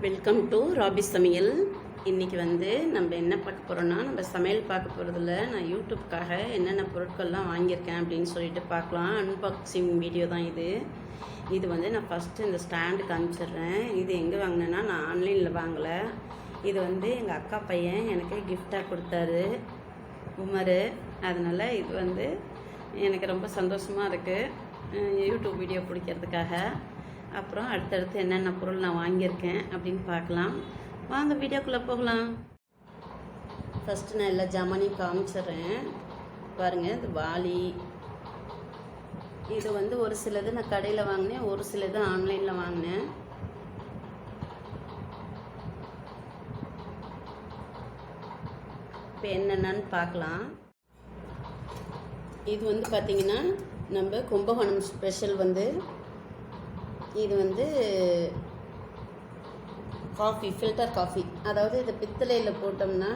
Welcome to rabi சமையல். இன்றைக்கி நம்ம என்ன பார்க்க போகிறோன்னா, நம்ம சமையல் பார்க்க போகிறதில்ல. நான் யூடியூப்காக என்னென்ன பொருட்கள்லாம் வாங்கியிருக்கேன் அப்படின்னு சொல்லிட்டு பார்க்கலாம். அன்பாக்சிங் வீடியோ தான் இது நான் ஃபஸ்ட்டு இந்த ஸ்டாண்டு காமிச்சிடுறேன். இது எங்கே வாங்கினேன்னா, நான் ஆன்லைனில் வாங்கலை. இது எங்கள் அக்கா பையன் எனக்கு கிஃப்டாக கொடுத்தாரு, உமர். அதனால் இது எனக்கு ரொம்ப சந்தோஷமாக இருக்குது யூடியூப் வீடியோ பிடிக்கிறதுக்காக. அப்புறம் அடுத்தடுத்து என்னென்ன பொருள் நான் வாங்கியிருக்கேன் அப்படின்னு பார்க்கலாம். வாங்க வீடியோக்குள்ளே போகலாம். ஃபஸ்ட்டு நான் எல்லா ஜாமானையும் காமிச்சிட்றேன் பாருங்கள். இது வாளி. இது ஒரு சிலது நான் கடையில் வாங்கினேன், ஒரு சிலது ஆன்லைனில் வாங்கினேன். இப்போ என்னென்னு பார்க்கலாம். இது பார்த்திங்கன்னா நம்ம கும்பகோணம் ஸ்பெஷல். இது காஃபி, ஃபில்டர் காஃபி. அதாவது இதை பித்தளையில் போட்டோம்னா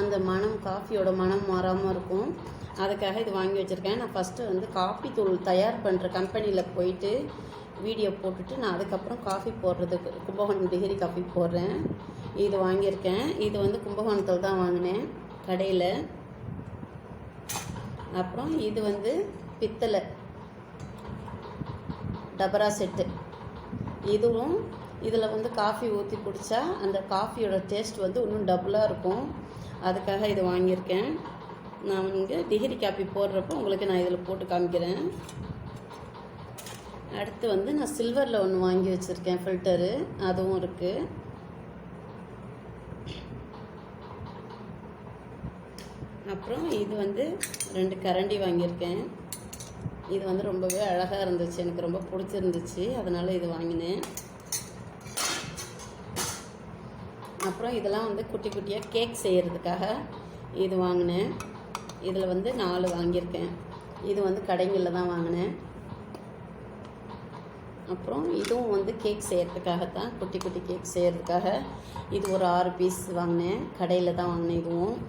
அந்த மனம், காஃபியோட மனம் மாறாமல் இருக்கும். அதுக்காக இது வாங்கி வச்சுருக்கேன். நான் ஃபஸ்ட்டு காஃபி தூள் தயார் பண்ணுற கம்பெனியில் போயிட்டு வீடியோ போட்டுட்டு நான் அதுக்கப்புறம் காஃபி போடுறதுக்கு கும்பகோணம் டிகிரி காஃபி போடுறேன். இது வாங்கியிருக்கேன். இது கும்பகோணத்தில் தான் வாங்கினேன், கடையில். அப்புறம் இது பித்தளை டபரா செட்டு. இதுவும் இதில் காஃபி ஊற்றி குடித்தா அந்த காஃபியோட டேஸ்ட் இன்னும் டபுளாக இருக்கும். அதுக்காக இது வாங்கியிருக்கேன். நான் டிகிரி காஃபி போடுறப்போ உங்களுக்கு நான் இதில் போட்டு காமிக்கிறேன். அடுத்து நான் சில்வரில் ஒன்று வாங்கி வச்சுருக்கேன், ஃபில்டரு. அதுவும் இருக்குது. அப்புறம் இது 2 கரண்டி வாங்கியிருக்கேன். இது ரொம்பவே அழகாக இருந்துச்சு, எனக்கு ரொம்ப பிடிச்சிருந்துச்சு, அதனால் இது வாங்கினேன். அப்புறம் இதெல்லாம் குட்டி குட்டியாக கேக் செய்கிறதுக்காக இது வாங்கினேன். இதில் 4 வாங்கியிருக்கேன். இது கடைங்களில் தான் வாங்கினேன். அப்புறம் இதுவும் கேக் செய்கிறதுக்காகத்தான், குட்டி குட்டி கேக் செய்கிறதுக்காக. இது ஒரு 6 பீஸ் வாங்கினேன், கடையில் தான் வாங்கினேன்.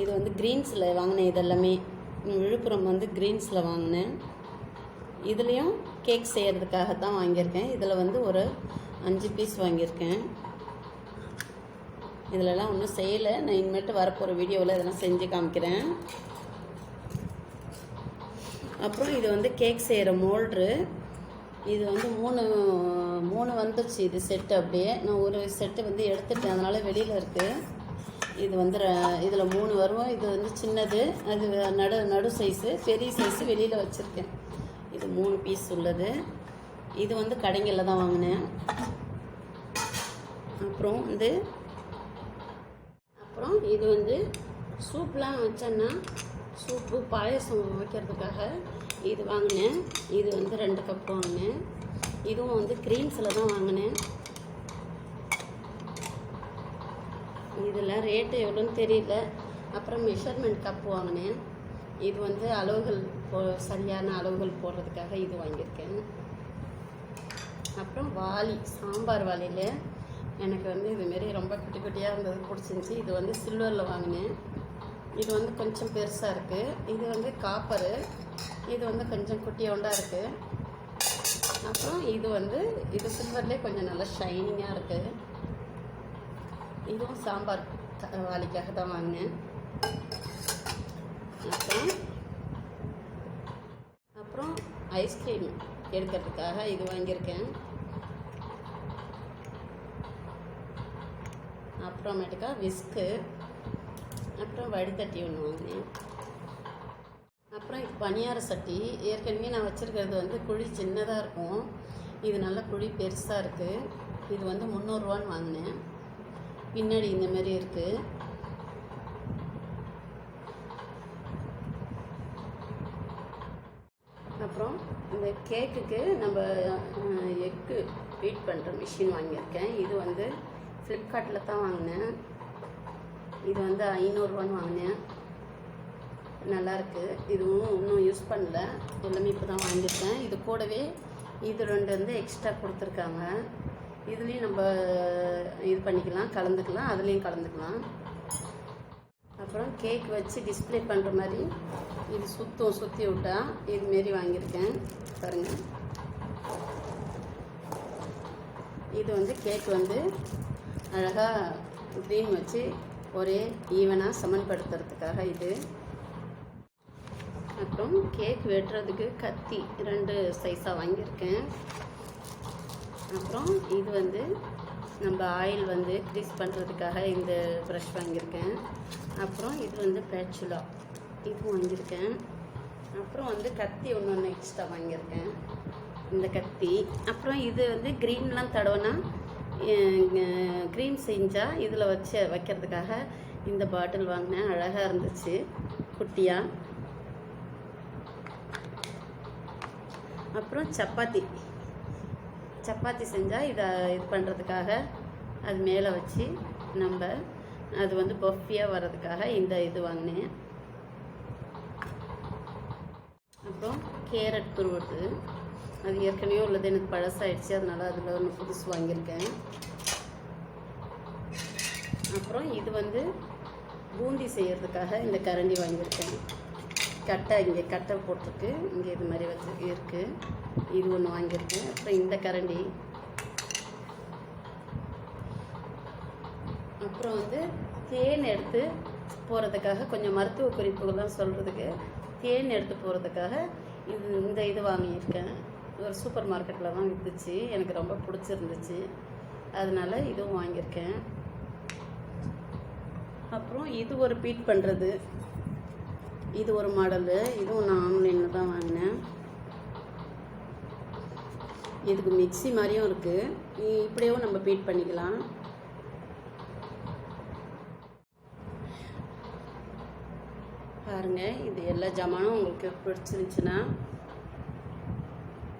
இது க்ரீன்ஸில் வாங்கினேன். இதெல்லாமே விழுப்புரம் க்ரீன்ஸில் வாங்கினேன். இதுலேயும் கேக் செய்கிறதுக்காக தான் வாங்கியிருக்கேன். இதில் ஒரு 5 பீஸ் வாங்கியிருக்கேன். இதிலலாம் ஒன்றும் செய்யலை. நான் இனிமேட்டு வரப்போகிற வீடியோவில் இதெல்லாம் செஞ்சு காமிக்கிறேன். அப்புறம் இது கேக் செய்கிற மோல்ட்ரு. இது 3 வந்துச்சு. இது செட்டு அப்படியே நான் ஒரு செட்டு எடுத்துட்டேன், அதனால் வெளியில் இருக்குது. இது இதில் 3 வரும். இது சின்னது, அது நடு சைஸு, பெரிய சைஸு வெளியில் வச்சுருக்கேன். இது 3 பீஸ் உள்ளது. இது கடைங்களில் தான் வாங்கினேன். அப்புறம் இது சூப்லாம் வச்சேன்னா, சூப்பு பாயசம் வைக்கிறதுக்காக இது வாங்கினேன். இது 2 கப் வாங்கினேன். இதுவும் க்ரீன்ஸில் தான் வாங்கினேன். இதில் ரேட்டு எவ்வளோன்னு தெரியல. அப்புறம் மெஷர்மெண்ட் கப் வாங்கினேன். இது அளவுகள் சரியான அளவுகள் போடுறதுக்காக இது வாங்கியிருக்கேன். அப்புறம் வாளி, சாம்பார் வாளியில் எனக்கு இதுமாரி ரொம்ப குட்டி குட்டியாக இருந்தது, பிடிச்சிருந்துச்சி. இது சில்வரில் வாங்கினேன். இது கொஞ்சம் பெருசாக இருக்குது. இது காப்பரு. இது கொஞ்சம் குட்டியோண்டாக இருக்குது. அப்புறம் இது சில்வர்லேயே கொஞ்சம் நல்லா ஷைனிங்காக இருக்குது. இதுவும் சாம்பார் வாளிக்காக தான் வாங்கினேன். அப்புறம் ஐஸ்கிரீம் எடுக்கிறதுக்காக இது வாங்கியிருக்கேன். அப்புறமேட்டுக்கா விஸ்கு. அப்புறம் வடித்தட்டி ஒன்று வாங்கினேன். அப்புறம் இது பனியார சட்டி. ஏற்கனவே நான் வச்சுருக்கிறது குழி சின்னதாக இருக்கும். இது நல்லா குழி பெருசாக இருக்குது. இது 300 ரூபான்னு வாங்கினேன். பின்னாடி இந்தமாரி இருக்குது. அப்புறம் இந்த கேக்குக்கு நம்ம எக்கு பீட் பண்ணுற மிஷின் வாங்கியிருக்கேன். இது ஃப்ளிப்கார்ட்டில் தான் வாங்கினேன். இது 500 ரூபான்னு வாங்கினேன். நல்லாயிருக்கு. இதுவும் இன்னும் யூஸ் பண்ணல, எல்லாமே இப்போ தான் வாங்கியிருக்கேன். இது கூடவே இது 2 எக்ஸ்ட்ரா கொடுத்துருக்காங்க. இதுலேயும் நம்ம இது பண்ணிக்கலாம், கலந்துக்கலாம், அதுலேயும் கலந்துக்கலாம். அப்புறம் கேக் வச்சு டிஸ்பிளே பண்ணுற மாதிரி இது சுற்றி விட்டால் இதுமாரி வாங்கியிருக்கேன் பாருங்கள். இது வந்து கேக் வந்து அழகாக க்ரீம் வச்சு ஒரே ஈவனாக சமன்படுத்துறதுக்காக இது. அப்புறம் கேக் வெட்டுறதுக்கு கத்தி 2 சைஸாக வாங்கியிருக்கேன். அப்புறம் இது வந்து நம்ம ஆயில் வந்து க்ரீஸ் பண்ணுறதுக்காக இந்த ப்ரஷ் வாங்கியிருக்கேன். அப்புறம் இது வந்து பேச்சுலா இதுவும் வாங்கியிருக்கேன். அப்புறம் வந்து கத்தி ஒன்று எக்ஸ்ட்ரா வாங்கியிருக்கேன், இந்த கத்தி. அப்புறம் இது வந்து க்ரீம்லாம் தடவைனா க்ரீம் செஞ்சால் இதில் வைக்கிறதுக்காக இந்த பாட்டில் வாங்கினேன். அழகாக இருந்துச்சு குட்டியாக. அப்புறம் சப்பாத்தி செஞ்சால் இதை இது பண்ணுறதுக்காக அது மேலே வச்சு நம்ம அது வந்து பஃபியாக வர்றதுக்காக இந்த இது வாங்கினேன். அப்புறம் கேரட் துருவுறது, அது ஏற்கனவே உள்ளது எனக்கு பழசாயிடுச்சு, அதனால் அதில் ஒன்று புதுசு வாங்கியிருக்கேன். அப்புறம் இது வந்து பூந்தி செய்கிறதுக்காக இந்த கரண்டி வாங்கியிருக்கேன். இங்கே கட்டை போட்டிருக்கு, இங்கே இது மாதிரி வச்சு இருக்குது, இது ஒன்று வாங்கியிருக்கேன். அப்புறம் இந்த கரண்டி. அப்புறம் வந்து தேன் எடுத்து போகிறதுக்காக கொஞ்சம் மருத்துவ குறிப்புகள்லாம் சொல்கிறதுக்கு தேன் எடுத்து போகிறதுக்காக இது வாங்கியிருக்கேன். ஒரு சூப்பர் மார்க்கெட்டில் தான் இருந்துச்சு, எனக்கு ரொம்ப பிடிச்சிருந்துச்சு, அதனால் இதுவும் வாங்கியிருக்கேன். அப்புறம் இது ஒரு பீட் பண்ணுறது, இது ஒரு மாடலு, இதுவும் நான் ஆன்லைனில் தான் வாங்கினேன். இதுக்கு மிக்ஸி மாதிரியும் இருக்குது, இப்படியும் நம்ம பீட் பண்ணிக்கலாம். பாருங்கள், இது எல்லா ஜாமானும் உங்களுக்கு பிடிச்சிருந்துச்சுன்னா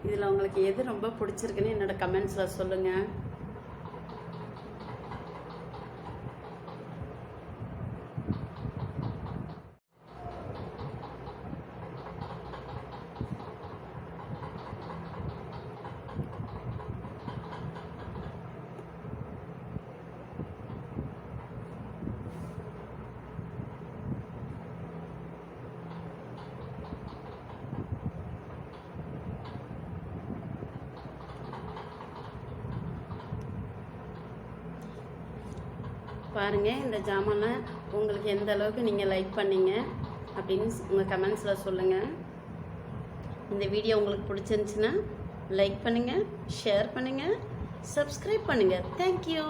இதில் உங்களுக்கு எது ரொம்ப பிடிச்சிருக்குன்னு என்னோட கமெண்ட்ஸில் சொல்லுங்கள். பாருங்கள், இந்த ஜாமானை உங்களுக்கு எந்த அளவுக்கு நீங்கள் லைக் பண்ணீங்க அப்படின்னு உங்கள் கமெண்ட்ஸில் சொல்லுங்கள். இந்த வீடியோ உங்களுக்கு பிடிச்சிருந்துச்சுன்னா லைக் பண்ணுங்கள், ஷேர் பண்ணுங்கள், சப்ஸ்கிரைப் பண்ணுங்கள். தேங்க்யூ.